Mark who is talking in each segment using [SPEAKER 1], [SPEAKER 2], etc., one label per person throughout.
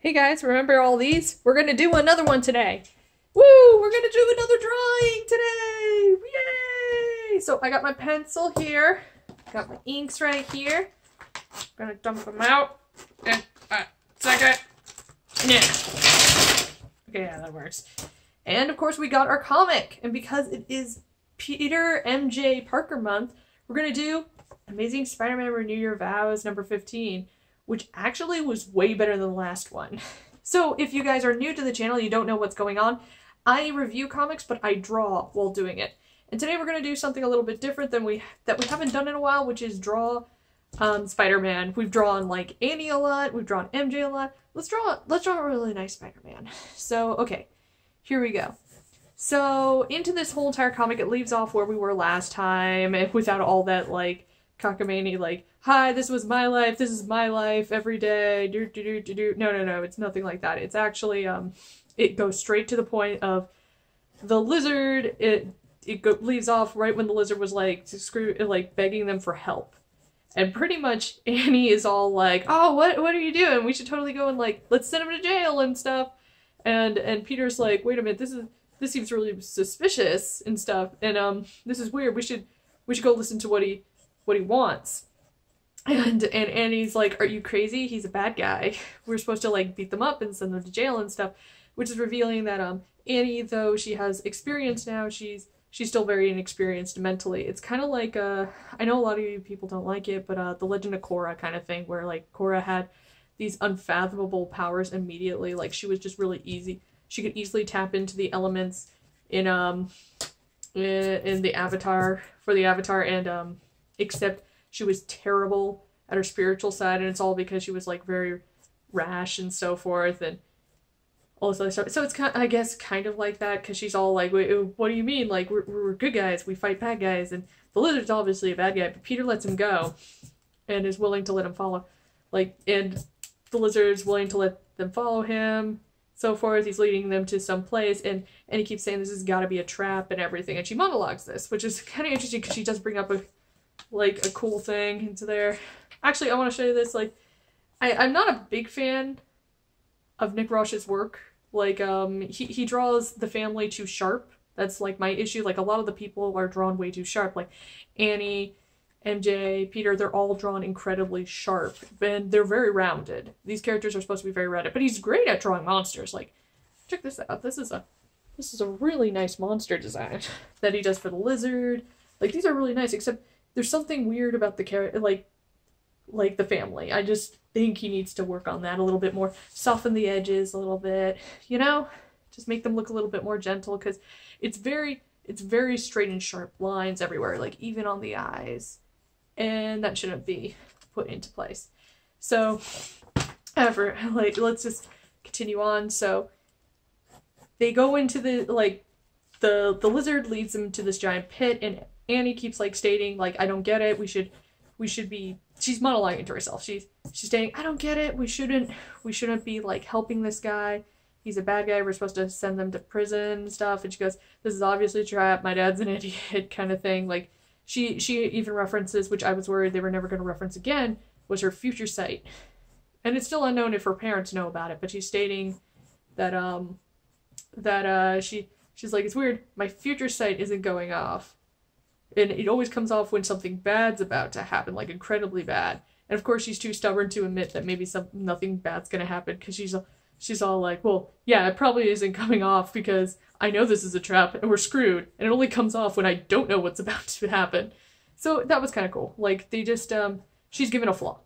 [SPEAKER 1] Hey guys, remember all these? We're gonna do another one today. Woo! We're gonna do another drawing today! Yay! So I got my pencil here. Got my inks right here. I'm gonna dump them out. And second. Yeah. Okay, yeah, that works. And of course we got our comic. And because it is Peter MJ Parker month, we're gonna do Amazing Spider-Man Renew Your Vows number 15. Which actually was way better than the last one. So if you guys are new to the channel, you don't know what's going on, I review comics, but I draw while doing it. And today we're going to do something a little bit different than we haven't done in a while, which is draw Spider-Man. We've drawn like Annie a lot, we've drawn MJ a lot. Let's draw a really nice Spider-Man. So, okay, here we go. So into this whole entire comic, it leaves off where we were last time, and without all that like cockamamie, like, hi, this was my life, this is my life, every day, do. No, it's nothing like that. It's actually, it goes straight to the point of the lizard. Leaves off right when the lizard was like, begging them for help. And pretty much Annie is all like, oh, what are you doing? We should totally go and like, let's send him to jail and stuff. And Peter's like, wait a minute, this seems really suspicious and stuff. And, this is weird. We should go listen to what he wants. And Annie's like, are you crazy? He's a bad guy. We're supposed to like beat them up and send them to jail and stuff, which is revealing that Annie, though she has experience now, she's still very inexperienced mentally. It's kind of like I know a lot of you people don't like it, but the Legend of Korra kind of thing, where like Korra had these unfathomable powers immediately. Like she was just really easy. She could easily tap into the elements in the Avatar, for the Avatar, and except she was terrible at her spiritual side, and it's all because she was like very rash and so forth, and all this other stuff. So it's kind of, I guess, kind of like that, because she's all like, wait, what do you mean? Like, we're good guys, we fight bad guys, and the lizard's obviously a bad guy, but Peter lets him go, and is willing to let him follow, like, and the lizard's willing to let them follow him, so forth. He's leading them to some place, and he keeps saying this has got to be a trap and everything, and she monologues this, which is kind of interesting, because she does bring up a cool thing into there. Actually, I want to show you this. Like, I'm not a big fan of Nick Roche's work. Like, he draws the family too sharp. That's like my issue. Like, a lot of the people are drawn way too sharp. Like Annie, MJ, Peter, they're all drawn incredibly sharp, and they're very rounded. These characters are supposed to be very rounded, but he's great at drawing monsters. Like, check this out. This is a really nice monster design that he does for the lizard. Like, these are really nice, except there's something weird about the character, like the family. I just think he needs to work on that a little bit more. Soften the edges a little bit, you know? Just make them look a little bit more gentle, because it's very straight and sharp lines everywhere, like even on the eyes. And that shouldn't be put into place. So, however, like, let's just continue on. So, they go into the lizard leads them to this giant pit, and Annie keeps like stating like, I don't get it, we should be, she's monologuing to herself. She's saying, I don't get it, we shouldn't be like helping this guy. He's a bad guy, we're supposed to send them to prison and stuff. And she goes, this is obviously a trap, my dad's an idiot, kind of thing. Like, she even references, which I was worried they were never going to reference again, was her future sight. And it's still unknown if her parents know about it, but she's stating that she's like, it's weird, my future sight isn't going off. And it always comes off when something bad's about to happen, like incredibly bad. And of course she's too stubborn to admit that maybe nothing bad's gonna happen, because she's all like, well, yeah, it probably isn't coming off because I know this is a trap and we're screwed, and it only comes off when I don't know what's about to happen. So that was kind of cool. Like, they just, she's given a flaw.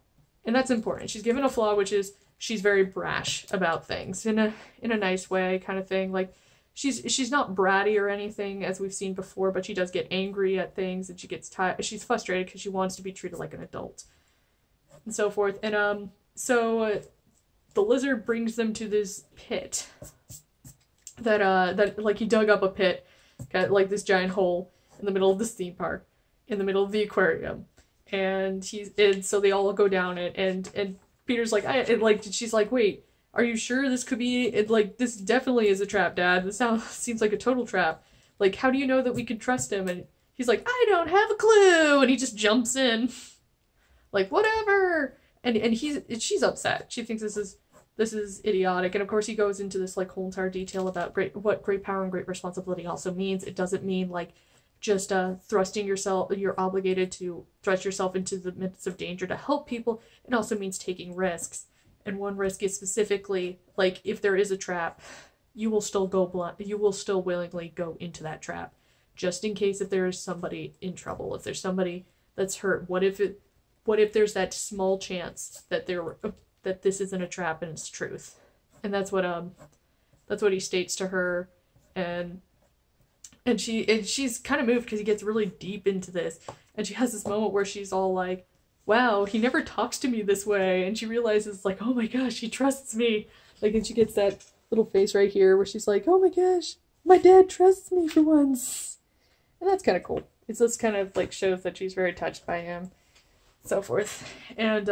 [SPEAKER 1] And that's important. She's given a flaw, which is she's very brash about things in a nice way, kind of thing. Like, she's not bratty or anything, as we've seen before, but she does get angry at things, and she gets tired. She's frustrated because she wants to be treated like an adult, and so forth. And so the lizard brings them to this pit that like he dug up a pit, got like this giant hole in the middle of this theme park, in the middle of the aquarium, and so they all go down it, and Peter's like, she's like, wait, are you sure this could be, this definitely is a trap, Dad. This seems like a total trap. Like, how do you know that we can trust him? And he's like, I don't have a clue. And he just jumps in. Like, whatever. And she's upset. She thinks this is this is idiotic. And of course he goes into this like whole entire detail about what great power and great responsibility also means. It doesn't mean like just thrusting yourself, you're obligated to thrust yourself into the midst of danger to help people. It also means taking risks. And one risk is specifically, like, if there is a trap, you will still you will still willingly go into that trap. Just in case if there is somebody in trouble, if there's somebody that's hurt, what if there's that small chance that that this isn't a trap and it's truth. And that's what he states to her, and she's kind of moved because he gets really deep into this, and she has this moment where she's all like, wow, he never talks to me this way, and she realizes like, oh my gosh, he trusts me, like, and she gets that little face right here where she's like, oh my gosh, my dad trusts me for once. And that's kind of cool. It's just kind of like shows that she's very touched by him, so forth. And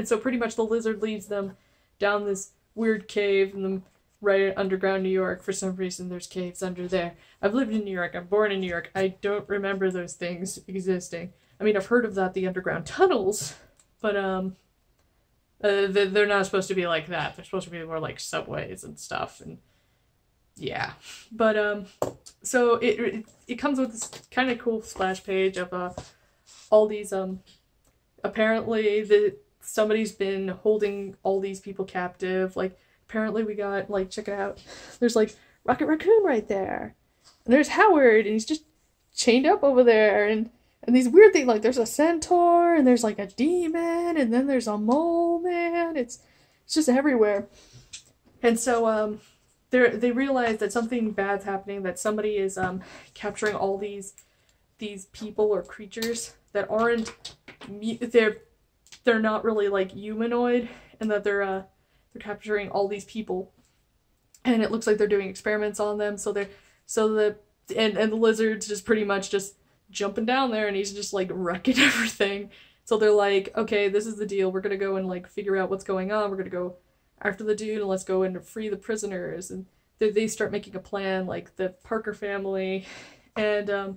[SPEAKER 1] so pretty much the lizard leads them down this weird cave in the right underground New York. For some reason there's caves under there. I've lived in New York, I'm born in New York, I don't remember those things existing. I mean, I've heard of that, the underground tunnels, but they're not supposed to be like that. They're supposed to be more like subways and stuff, and yeah. But so it comes with this kind of cool splash page of all these apparently somebody's been holding all these people captive. Like, apparently we got, like, check it out. There's like Rocket Raccoon right there, and there's Howard, and he's just chained up over there, and these weird things, like there's a centaur, and there's like a demon, and then there's a mole man. It's just everywhere. And so they realize that something bad's happening, that somebody is capturing all these people or creatures that aren't they're not really like humanoid, and that they're capturing all these people, and it looks like they're doing experiments on them. So the lizard's just pretty much just jumping down there, and he's just like wrecking everything. So they're like, okay, this is the deal, we're gonna go and like figure out what's going on, we're gonna go after the dude, and let's go and free the prisoners. And they start making a plan, like the Parker family. And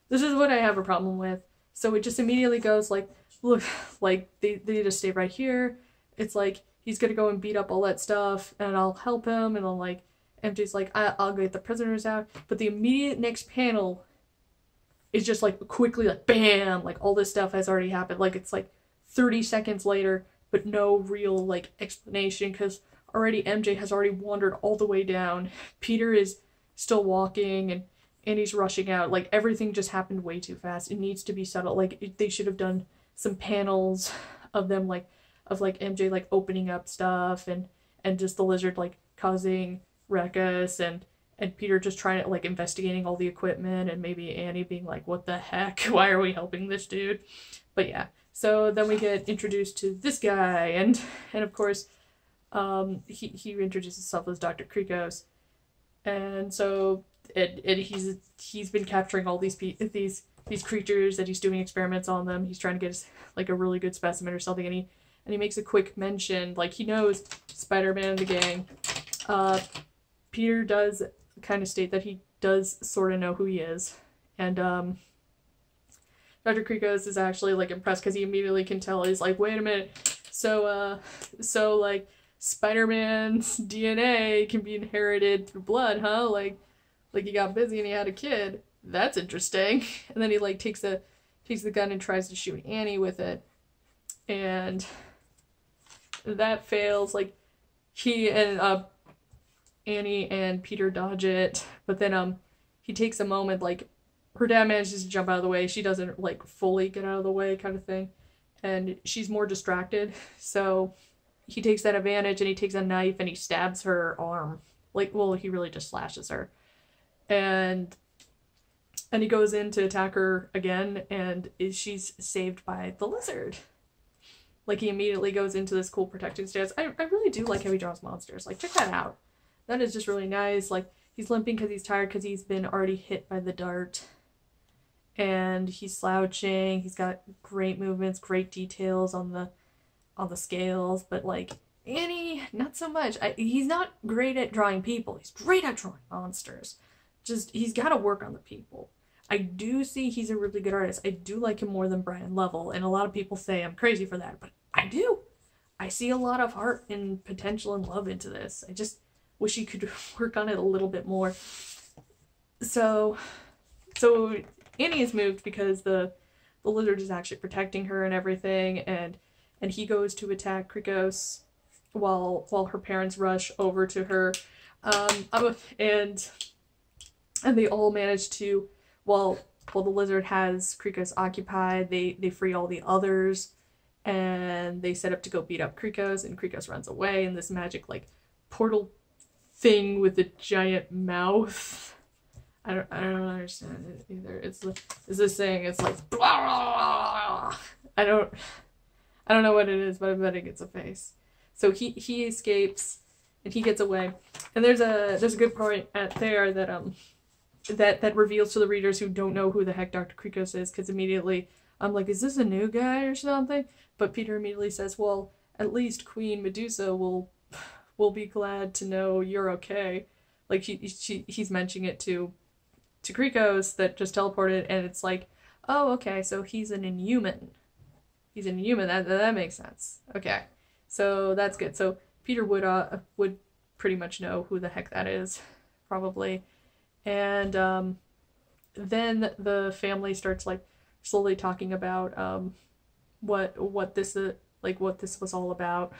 [SPEAKER 1] this is what I have a problem with. So it just immediately goes like, look, like they need to stay right here. It's like he's gonna go and beat up all that stuff, and I'll help him, and I'll like, MJ's like, I'll get the prisoners out. But the immediate next panel is just like quickly like bam, like all this stuff has already happened. Like it's like 30 seconds later, but no real like explanation, because already MJ has already wandered all the way down. Peter is still walking, and he's rushing out. Like everything just happened way too fast. It needs to be settled. Like they should have done some panels of them like MJ like opening up stuff, and just the lizard like causing ruckus, and Peter just trying to like investigating all the equipment, and maybe Annie being like, what the heck, why are we helping this dude? But yeah, so then we get introduced to this guy, and of course he introduces himself as Dr. Krikos, and so he's been capturing all these creatures that he's doing experiments on them. He's trying to get like a really good specimen or something, and he makes a quick mention, like he knows Spider-Man and the gang. Peter does kind of state that he does sort of know who he is, and Dr. Krikos is actually like impressed, because he immediately can tell. He's like, wait a minute, so like Spider-Man's DNA can be inherited through blood, huh? Like he got busy and he had a kid. That's interesting. And then he like takes the gun and tries to shoot Annie with it, and that fails. Like he and Annie and Peter dodge it, but then he takes a moment, like her dad manages to jump out of the way, she doesn't like fully get out of the way kind of thing, and she's more distracted, so he takes that advantage, and he takes a knife and he stabs her arm. Like, well, he really just slashes her, and he goes in to attack her again, and she's saved by the lizard. Like, he immediately goes into this cool protective stance. I really do like how he draws monsters. Like, check that out. That is just really nice. Like, he's limping because he's tired, because he's been already hit by the dart. And he's slouching. He's got great movements, great details on the scales. But, like, Annie, not so much. He's not great at drawing people. He's great at drawing monsters. Just, he's got to work on the people. I do see he's a really good artist. I do like him more than Brian Lovell. And a lot of people say I'm crazy for that. But I do. I see a lot of heart and potential and love into this. I just wish he could work on it a little bit more. So Annie is moved because the lizard is actually protecting her and everything, and he goes to attack Krikos while her parents rush over to her, and they all manage to, while the lizard has Krikos occupied, they free all the others, and they set up to go beat up Krikos, and Krikos runs away in this magic like portal thing with a giant mouth. I don't understand it either. It's this thing. It's like blah, blah, blah. I don't know what it is, but I bet it gets a face. So he escapes and he gets away. And there's a good point at there that reveals to the readers who don't know who the heck Dr. Krikos is, because immediately I'm like, is this a new guy or something? But Peter immediately says, well, at least Queen Medusa will be glad to know you're okay. Like he's mentioning it to Krikos that just teleported, and it's like, oh, okay, so he's an Inhuman. He's an Inhuman. That makes sense. Okay, so that's good. So Peter would pretty much know who the heck that is, probably. And then the family starts like slowly talking about what this was all about,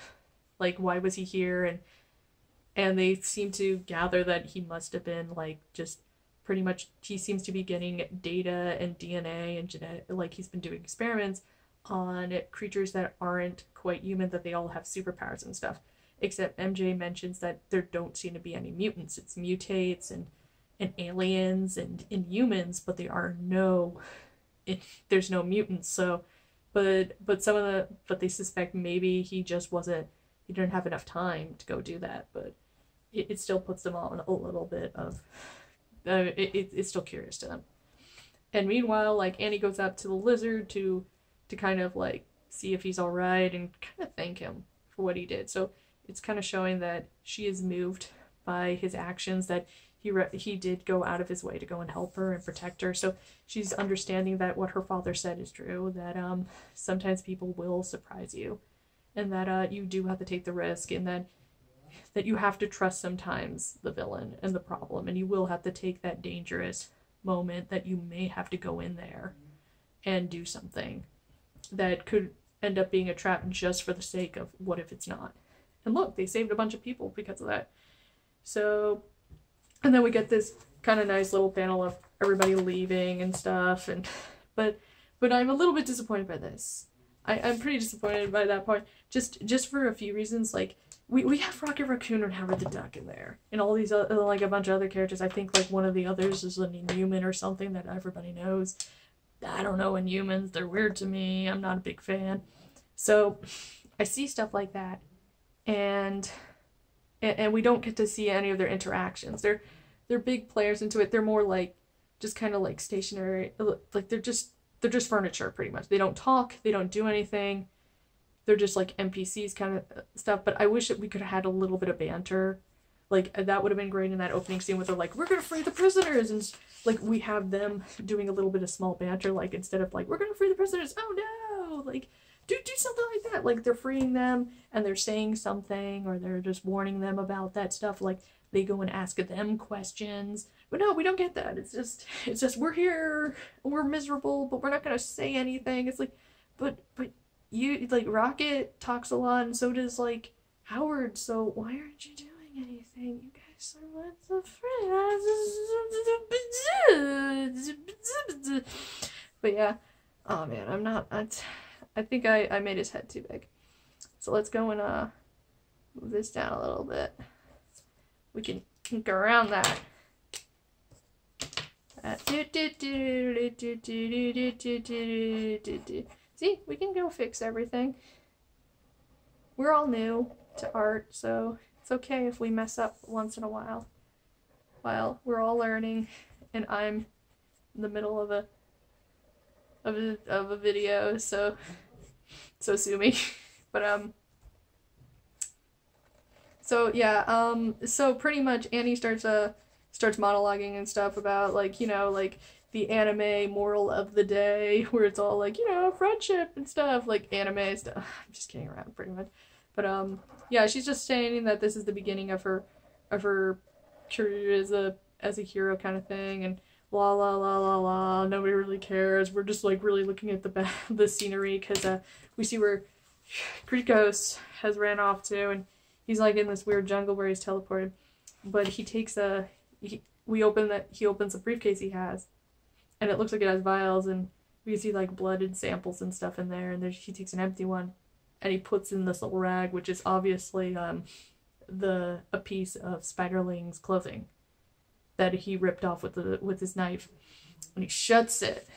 [SPEAKER 1] like why was he here, and they seem to gather that he must have been like just pretty much, he seems to be getting data and DNA and genetic, like he's been doing experiments on creatures that aren't quite human, that they all have superpowers and stuff, except MJ mentions that there don't seem to be any mutants. It's mutates and aliens and inhumans, but there's no mutants. So but they suspect maybe he didn't have enough time to go do that, but it still puts them on a little bit of it's still curious to them. And meanwhile, like, Annie goes up to the lizard to kind of like see if he's all right and kind of thank him for what he did. So it's kind of showing that she is moved by his actions, that he did go out of his way to go and help her and protect her. So she's understanding that what her father said is true, that sometimes people will surprise you, and that you do have to take the risk, and that you have to trust sometimes the villain and the problem, and you will have to take that dangerous moment that you may have to go in there and do something that could end up being a trap just for the sake of what if it's not. And look, they saved a bunch of people because of that. So, and then we get this kind of nice little panel of everybody leaving and stuff, and but I'm a little bit disappointed by this. I'm pretty disappointed by that point, just for a few reasons. Like, we have Rocket Raccoon and Howard the Duck in there, and all these like a bunch of other characters. I think like one of the others is an Inhuman or something that everybody knows. I don't know Inhumans, they're weird to me. I'm not a big fan. So I see stuff like that, and we don't get to see any of their interactions. They're big players into it. They're more like just kind of like stationary, like they're just furniture pretty much. They don't talk, they don't do anything. They're just like NPCs kind of stuff. But I wish that we could have had a little bit of banter. Like, that would have been great in that opening scene where they're like, we're gonna free the prisoners, and like we have them doing a little bit of small banter, like instead of like, we're gonna free the prisoners, oh no, like do something like that. Like, they're freeing them and they're saying something, or they're just warning them about that stuff. Like, they go and ask them questions. But no, we don't get that. It's just we're here, we're miserable, but we're not gonna say anything. It's like, but you, like, Rocket talks a lot, and so does like Howard, so why aren't you doing anything? You guys are lots of friends. But yeah, oh man, I think I made his head too big. So let's go and move this down a little bit. We can go around that. See, we can go fix everything. We're all new to art, so it's okay if we mess up once in a while. While we're all learning, and I'm in the middle of a video, so sue me. But so yeah, so pretty much Annie starts monologuing and stuff about, like, you know, like the anime moral of the day, where it's all like, you know, friendship and stuff, like anime stuff. I'm just kidding around pretty much. But yeah, she's just saying that this is the beginning of her career as a hero kind of thing, and la la la la la. Nobody really cares. We're just like really looking at the scenery because we see where Krikos has ran off to, and he's like in this weird jungle where he's teleported. But he takes he opens a briefcase he has, and it looks like it has vials, and we can see like blood and samples and stuff in there. And he takes an empty one, and he puts in this little rag, which is obviously a piece of Spiderling's clothing that he ripped off with his knife. And he shuts it,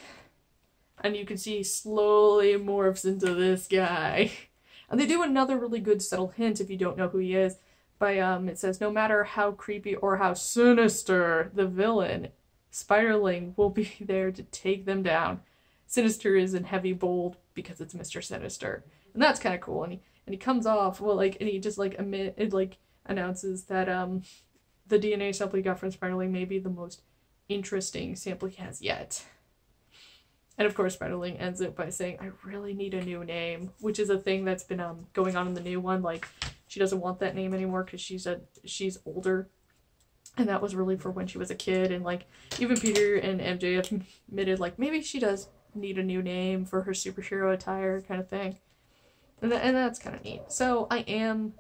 [SPEAKER 1] and you can see he slowly morphs into this guy. And they do another really good subtle hint if you don't know who he is. By it says, no matter how creepy or how sinister the villain, Spiderling will be there to take them down. Sinister is in heavy bold because it's Mr. Sinister. And that's kind of cool. And he comes off, well, like, and he just like announces that the DNA sample he got from Spiderling may be the most interesting sample he has yet. And of course, Spiderling ends it by saying, I really need a new name, which is a thing that's been going on in the new one. Like, she doesn't want that name anymore because she's older. And that was really for when she was a kid. And like, even Peter and MJ have admitted, like, maybe she does need a new name for her superhero attire kind of thing. And that's kind of neat. So I am,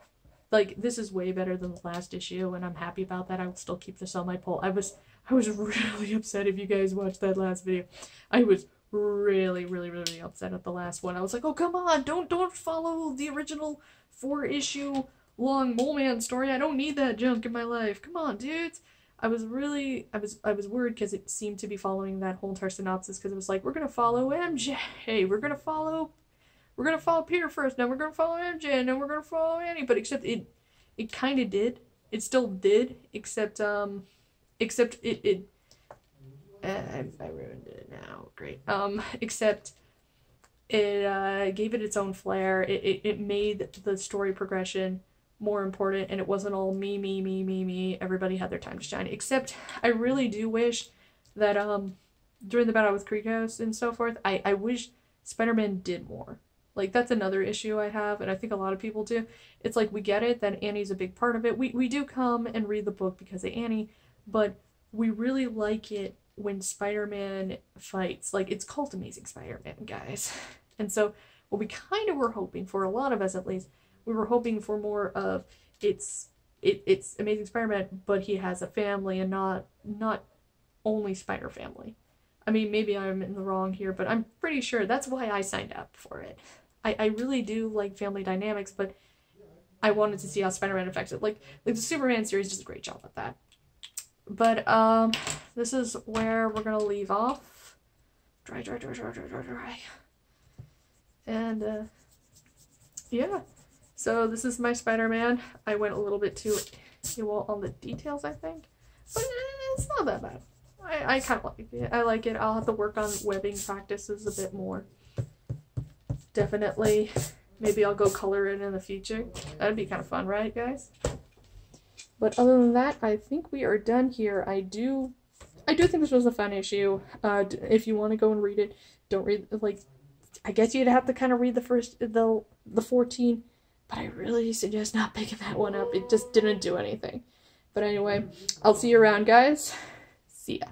[SPEAKER 1] like, this is way better than the last issue, and I'm happy about that. I will still keep this on my poll. I was really upset if you guys watched that last video. I was really, really, really upset at the last one. I was like, oh, come on, don't follow the original 4-issue long Mole Man story. I don't need that junk in my life. Come on, dudes. I was worried because it seemed to be following that whole entire synopsis, because it was like, we're gonna follow MJ, we're gonna follow Peter first, then we're gonna follow MJ, and then we're gonna follow Annie. But except it kind of did. It still did, except I ruined it now. Great. Except it gave it its own flair. It made the story progression more important, and it wasn't all me. Everybody had their time to shine. Except I really do wish that during the battle with Krikos and so forth, I wish Spider-Man did more. Like, that's another issue I have, and I think a lot of people do. It's like, we get it that Annie's a big part of it. We do come and read the book because of Annie, but we really like it when Spider-Man fights. Like, it's called Amazing Spider-Man, guys. And so what we kind of were hoping for, a lot of us at least, we were hoping for more of it's Amazing Spider-Man, but he has a family and not only Spider Family. I mean, maybe I'm in the wrong here, but I'm pretty sure that's why I signed up for it. I really do like family dynamics, but I wanted to see how Spider-Man affects it. Like the Superman series does a great job at that. But this is where we're gonna leave off. Dry. And yeah. So this is my Spider-Man. I went a little bit too on the details, I think, but it's not that bad. I kind of like it. I like it. I'll have to work on webbing practices a bit more. Definitely. Maybe I'll go color it in the future. That'd be kind of fun, right, guys? But other than that, I think we are done here. I do think this was a fun issue. If you want to go and read it, don't read, like, I guess you'd have to kind of read the 14, but I really suggest not picking that one up. It just didn't do anything. But anyway, I'll see you around, guys. See ya.